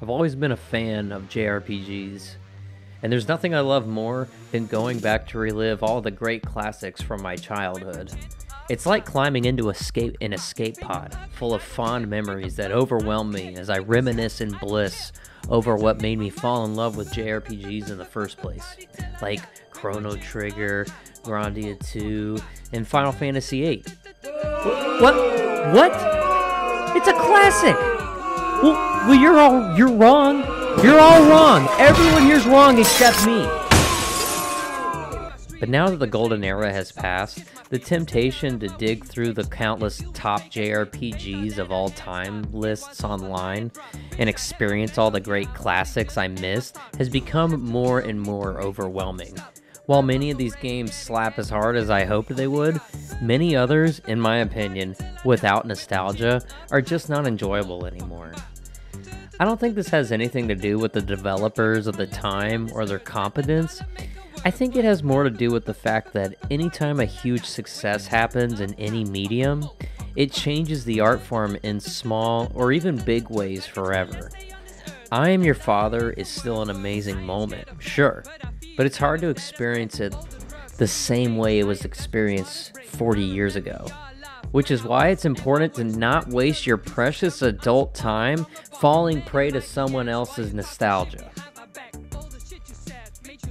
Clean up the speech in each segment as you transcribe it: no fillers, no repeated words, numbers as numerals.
I've always been a fan of JRPGs, and there's nothing I love more than going back to relive all the great classics from my childhood. It's like climbing into an escape pod, full of fond memories that overwhelm me as I reminisce in bliss over what made me fall in love with JRPGs in the first place, like Chrono Trigger, Grandia 2, and Final Fantasy VIII. What? It's a classic! Well, you're wrong. You're all wrong. Everyone here's wrong except me. But now that the golden era has passed, the temptation to dig through the countless top JRPGs of all time lists online and experience all the great classics I missed has become more and more overwhelming. While many of these games slap as hard as I hoped they would, many others, in my opinion, without nostalgia, are just not enjoyable anymore. I don't think this has anything to do with the developers of the time or their competence. I think it has more to do with the fact that anytime a huge success happens in any medium, it changes the art form in small or even big ways forever. I Am Your Father is still an amazing moment, sure, but it's hard to experience it the same way it was experienced 40 years ago. Which is why it's important to not waste your precious adult time falling prey to someone else's nostalgia.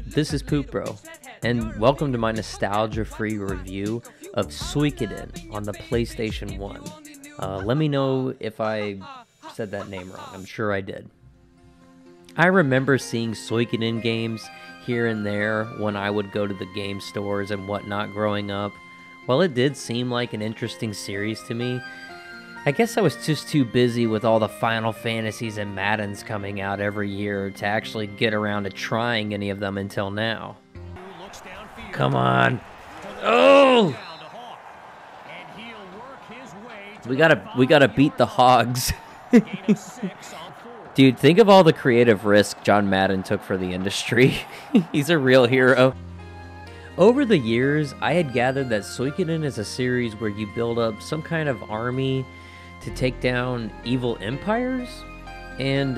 This is Poop Bro, and welcome to my nostalgia-free review of Suikoden on the PlayStation 1. Let me know if I said that name wrong. I'm sure I did. I remember seeing Suikoden games here and there when I would go to the game stores and whatnot growing up. While it did seem like an interesting series to me, I guess I was just too busy with all the Final Fantasies and Maddens coming out every year to actually get around to trying any of them until now. Come on. Oh! We gotta beat the hogs. Dude, think of all the creative risk John Madden took for the industry. He's a real hero. Over the years, I had gathered that Suikoden is a series where you build up some kind of army to take down evil empires, and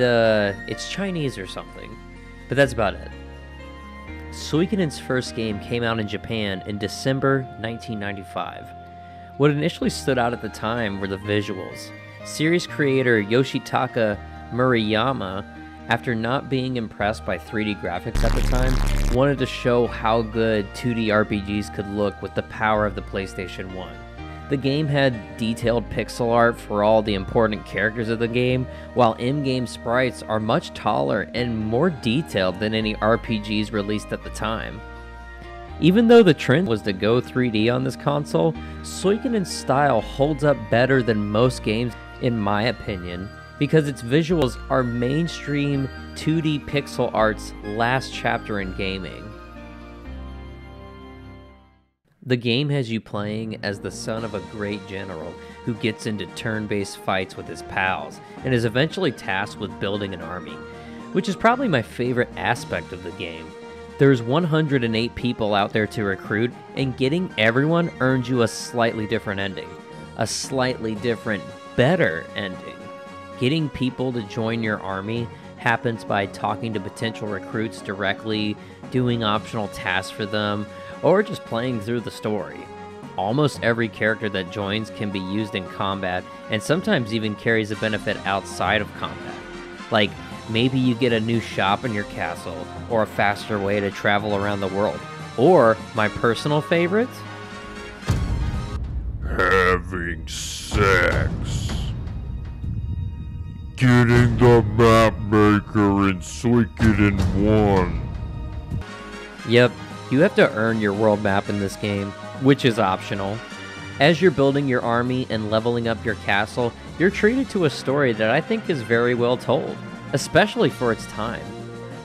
it's Chinese or something, but that's about it. Suikoden's first game came out in Japan in December 1995. What initially stood out at the time were the visuals. Series creator Yoshitaka Murayama, after not being impressed by 3D graphics at the time, wanted to show how good 2D RPGs could look with the power of the PlayStation 1. The game had detailed pixel art for all the important characters of the game, while in-game sprites are much taller and more detailed than any RPGs released at the time. Even though the trend was to go 3D on this console, Suikoden's style holds up better than most games in my opinion, because its visuals are mainstream 2D pixel art's last chapter in gaming. The game has you playing as the son of a great general who gets into turn-based fights with his pals and is eventually tasked with building an army, which is probably my favorite aspect of the game. There's 108 people out there to recruit, and getting everyone earns you a slightly different ending. A slightly different, better ending. Getting people to join your army happens by talking to potential recruits directly, doing optional tasks for them, or just playing through the story. Almost every character that joins can be used in combat, and sometimes even carries a benefit outside of combat. Like, maybe you get a new shop in your castle, or a faster way to travel around the world. Or, my personal favorite, having sex. Getting the map maker in Suikoden 1. Yep, you have to earn your world map in this game, which is optional. As you're building your army and leveling up your castle, you're treated to a story that I think is very well told, especially for its time.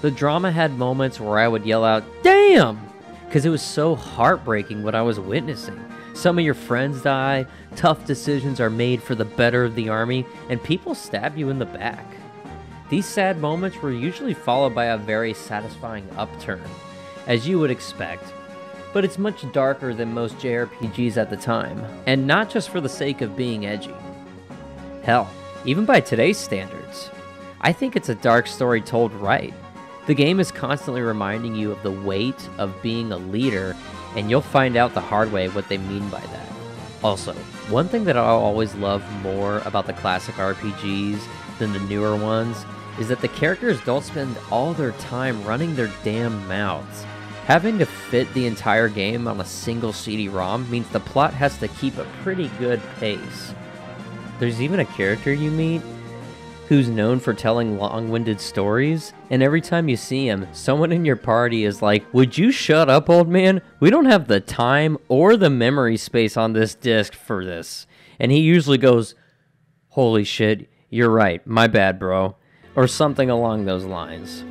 The drama had moments where I would yell out, "Damn!" because it was so heartbreaking what I was witnessing. Some of your friends die, tough decisions are made for the better of the army, and people stab you in the back. These sad moments were usually followed by a very satisfying upturn, as you would expect, but it's much darker than most JRPGs at the time, and not just for the sake of being edgy. Hell, even by today's standards. I think it's a dark story told right. The game is constantly reminding you of the weight of being a leader, and you'll find out the hard way what they mean by that. Also, one thing that I'll always love more about the classic RPGs than the newer ones is that the characters don't spend all their time running their damn mouths. Having to fit the entire game on a single CD-ROM means the plot has to keep a pretty good pace. There's even a character you meet who's known for telling long-winded stories, and every time you see him, someone in your party is like, "Would you shut up, old man? We don't have the time or the memory space on this disc for this." And he usually goes, "Holy shit, you're right, my bad, bro," or something along those lines.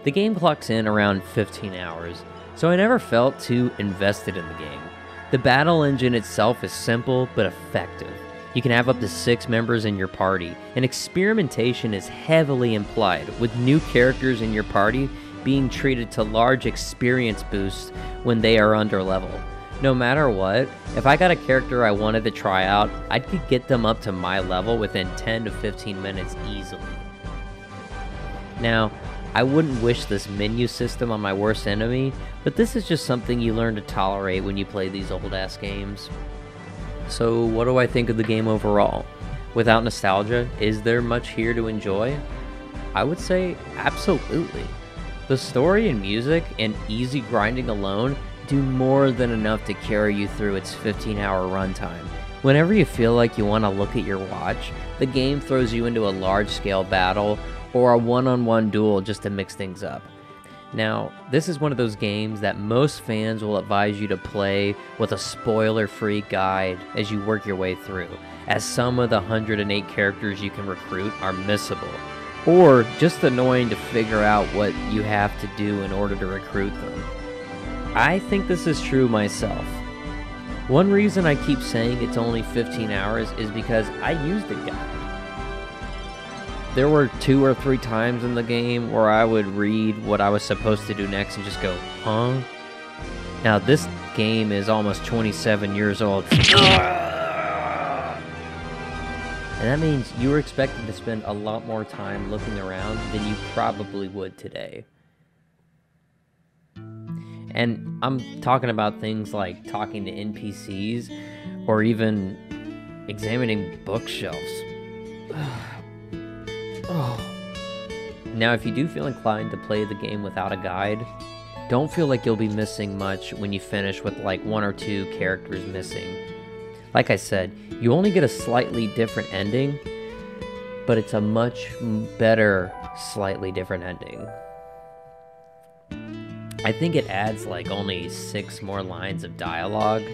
The game clocks in around 15 hours, so I never felt too invested in the game. The battle engine itself is simple but effective. You can have up to 6 members in your party, and experimentation is heavily implied, with new characters in your party being treated to large experience boosts when they are under level. No matter what, if I got a character I wanted to try out, I could get them up to my level within 10 to 15 minutes easily. Now, I wouldn't wish this menu system on my worst enemy, but this is just something you learn to tolerate when you play these old-ass games. So what do I think of the game overall? Without nostalgia, is there much here to enjoy? I would say absolutely. The story and music and easy grinding alone do more than enough to carry you through its 15-hour runtime. Whenever you feel like you want to look at your watch, the game throws you into a large-scale battle or a one-on-one duel just to mix things up. Now, this is one of those games that most fans will advise you to play with a spoiler-free guide as you work your way through, as some of the 108 characters you can recruit are missable, or just annoying to figure out what you have to do in order to recruit them. I think this is true myself. One reason I keep saying it's only 15 hours is because I used the guide. There were 2 or 3 times in the game where I would read what I was supposed to do next and just go, huh? Now this game is almost 27 years old. And that means you were expected to spend a lot more time looking around than you probably would today. And I'm talking about things like talking to NPCs or even examining bookshelves. Now, if you do feel inclined to play the game without a guide, don't feel like you'll be missing much when you finish with like 1 or 2 characters missing. Like I said, you only get a slightly different ending, but it's a much better slightly different ending. I think it adds like only 6 more lines of dialogue,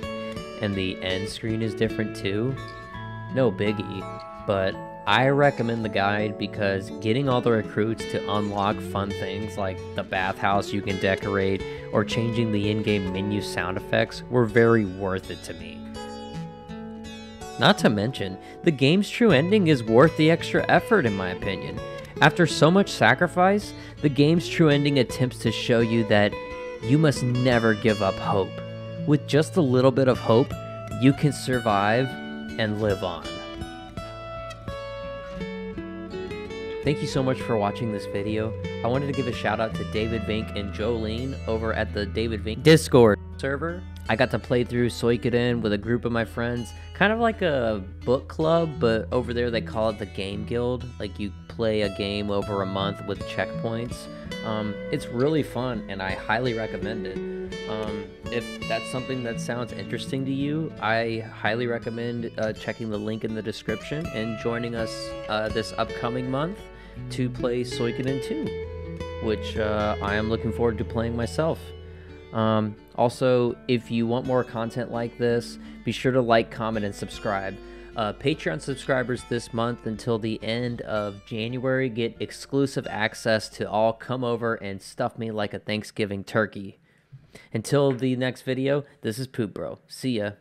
and the end screen is different too. No biggie, but I recommend the guide because getting all the recruits to unlock fun things like the bathhouse you can decorate or changing the in-game menu sound effects were very worth it to me. Not to mention, the game's true ending is worth the extra effort in my opinion. After so much sacrifice, the game's true ending attempts to show you that you must never give up hope. With just a little bit of hope, you can survive and live on. Thank you so much for watching this video. I wanted to give a shout out to David Vink and Jolene over at the David Vink Discord server. I got to play through Suikoden with a group of my friends, kind of like a book club, but over there they call it the Game Guild. Like you play a game over a month with checkpoints. It's really fun and I highly recommend it. If that's something that sounds interesting to you, I highly recommend checking the link in the description and joining us this upcoming month to play Suikoden 2, which I am looking forward to playing myself. Also, if you want more content like this, be sure to like, comment, and subscribe. Patreon subscribers this month until the end of January get exclusive access to all come over and stuff me like a Thanksgiving turkey. Until the next video, this is Poop Bro. See ya.